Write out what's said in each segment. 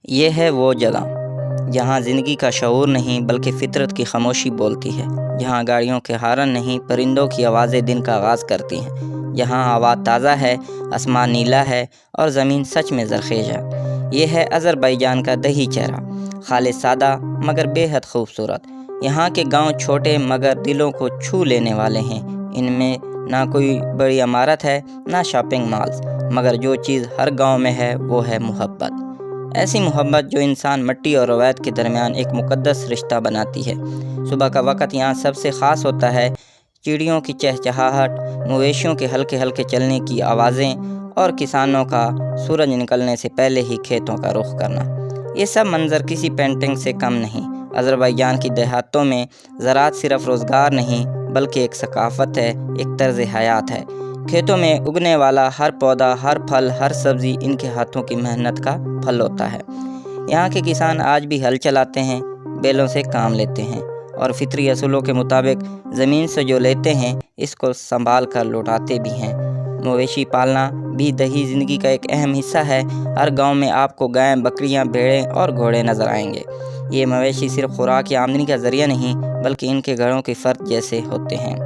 یہ ہے وہ جگہ جہاں زندگی کا شعور نہیں بلکہ فطرت کی خاموشی بولتی ہے، جہاں گاڑیوں کے ہارن نہیں پرندوں کی آوازیں دن کا آغاز کرتی ہیں، جہاں ہوا تازہ ہے، آسمان نیلا ہے اور زمین سچ میں زرخیز ہے۔ یہ ہے آذربائیجان کا دیہی چہرہ، خالص سادہ مگر بے حد خوبصورت۔ یہاں کے گاؤں چھوٹے مگر دلوں کو چھو لینے والے ہیں۔ ان میں نہ کوئی بڑی عمارت ہے، نہ شاپنگ مالز، مگر جو چیز ہر گاؤں میں ہے وہ ہے محبت۔ ایسی محبت جو انسان مٹی اور روایت کے درمیان ایک مقدس رشتہ بناتی ہے۔ صبح کا وقت یہاں سب سے خاص ہوتا ہے۔ چڑیوں کی چہچہاہٹ، مویشیوں کے ہلکے ہلکے چلنے کی آوازیں اور کسانوں کا سورج نکلنے سے پہلے ہی کھیتوں کا رخ کرنا، یہ سب منظر کسی پینٹنگ سے کم نہیں۔ آذربائیجان کی دیہاتوں میں زراعت صرف روزگار نہیں بلکہ ایک ثقافت ہے، ایک طرز حیات ہے۔ کھیتوں میں اگنے والا ہر پودا، ہر پھل، ہر سبزی ان کے ہاتھوں کی محنت کا پھل ہوتا ہے۔ یہاں کے کسان آج بھی ہل چلاتے ہیں، بیلوں سے کام لیتے ہیں اور فطری اصولوں کے مطابق زمین سے جو لیتے ہیں اس کو سنبھال کر لوٹاتے بھی ہیں۔ مویشی پالنا بھی دیہی زندگی کا ایک اہم حصہ ہے۔ ہر گاؤں میں آپ کو گائیں، بکریاں، بھیڑیں اور گھوڑے نظر آئیں گے۔ یہ مویشی صرف خوراک یا آمدنی کا ذریعہ نہیں بلکہ ان کے گھروں کے فرد جیسے ہوتے ہیں۔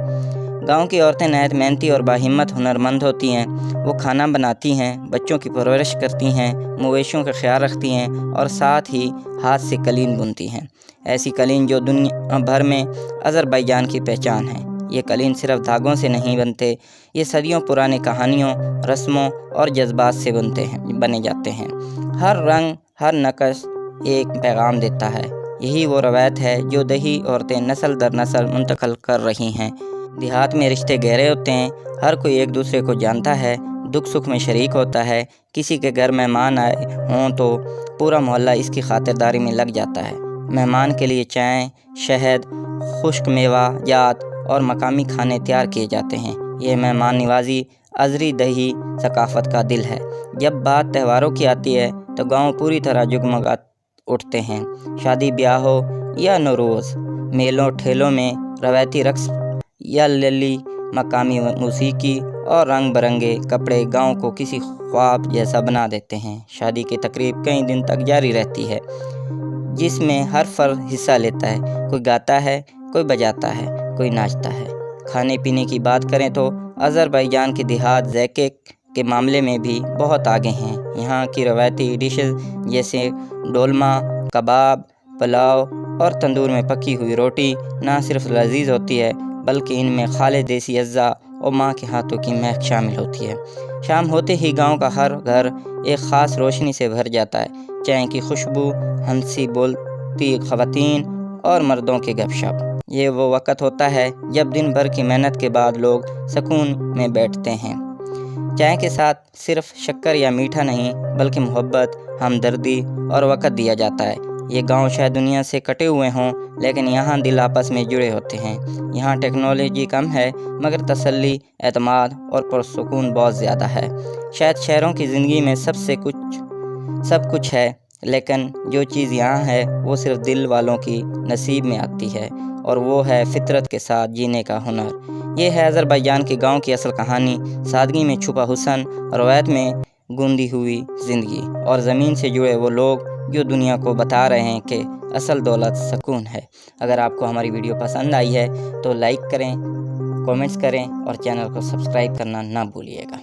گاؤں کی عورتیں نہایت محنتی اور باہمت ہنرمند ہوتی ہیں۔ وہ کھانا بناتی ہیں، بچوں کی پرورش کرتی ہیں، مویشیوں کا خیال رکھتی ہیں اور ساتھ ہی ہاتھ سے قالین بنتی ہیں۔ ایسی قالین جو دنیا بھر میں آذربائیجان کی پہچان ہے۔ یہ قالین صرف دھاگوں سے نہیں بنتے، یہ صدیوں پرانی کہانیوں، رسموں اور جذبات سے بنے جاتے ہیں۔ ہر رنگ، ہر نقش ایک پیغام دیتا ہے۔ یہی وہ روایت ہے جو دیہی عورتیں نسل در نسل منتقل کر رہی ہیں۔ دیہات میں رشتے گہرے ہوتے ہیں، ہر کوئی ایک دوسرے کو جانتا ہے، دکھ سکھ میں شریک ہوتا ہے۔ کسی کے گھر مہمان آئے ہوں تو پورا محلہ اس کی خاطرداری میں لگ جاتا ہے۔ مہمان کے لیے چائے، شہد، خشک میوہ جات اور مقامی کھانے تیار کیے جاتے ہیں۔ یہ مہمان نوازی آذری دیہی ثقافت کا دل ہے۔ جب بات تہواروں کی آتی ہے تو گاؤں پوری طرح جگمگا اٹھتے ہیں۔ شادی بیاہ ہو یا نوروز، میلوں ٹھیلوں میں روایتی رقص یا للی، مقامی موسیقی اور رنگ برنگے کپڑے گاؤں کو کسی خواب جیسا بنا دیتے ہیں۔ شادی کی تقریب کئی دن تک جاری رہتی ہے، جس میں ہر فرد حصہ لیتا ہے۔ کوئی گاتا ہے، کوئی بجاتا ہے، کوئی ناچتا ہے۔ کھانے پینے کی بات کریں تو آذربائیجان کے دیہات ذائقے کے معاملے میں بھی بہت آگے ہیں۔ یہاں کی روایتی ڈشز جیسے ڈولما، کباب، پلاؤ اور تندور میں پکی ہوئی روٹی نہ صرف لذیذ ہوتی ہے بلکہ ان میں خالص دیسی اجزاء اور ماں کے ہاتھوں کی مہک شامل ہوتی ہے۔ شام ہوتے ہی گاؤں کا ہر گھر ایک خاص روشنی سے بھر جاتا ہے۔ چائے کی خوشبو، ہنسی بولتی خواتین اور مردوں کے گپ شپ۔ یہ وہ وقت ہوتا ہے جب دن بھر کی محنت کے بعد لوگ سکون میں بیٹھتے ہیں۔ چائے کے ساتھ صرف شکر یا میٹھا نہیں بلکہ محبت، ہمدردی اور وقت دیا جاتا ہے۔ یہ گاؤں شاید دنیا سے کٹے ہوئے ہوں لیکن یہاں دل آپس میں جڑے ہوتے ہیں۔ یہاں ٹیکنالوجی کم ہے مگر تسلی، اعتماد اور پرسکون بہت زیادہ ہے۔ شاید شہروں کی زندگی میں سب کچھ ہے لیکن جو چیز یہاں ہے وہ صرف دل والوں کی نصیب میں آتی ہے، اور وہ ہے فطرت کے ساتھ جینے کا ہنر۔ یہ ہے آذربائیجان کے گاؤں کی اصل کہانی، سادگی میں چھپا حسن، روایت میں گوندی ہوئی زندگی اور زمین سے جڑے وہ لوگ جو دنیا کو بتا رہے ہیں کہ اصل دولت سکون ہے۔ اگر آپ کو ہماری ویڈیو پسند آئی ہے تو لائک کریں، کامنٹس کریں اور چینل کو سبسکرائب کرنا نہ بھولیے گا۔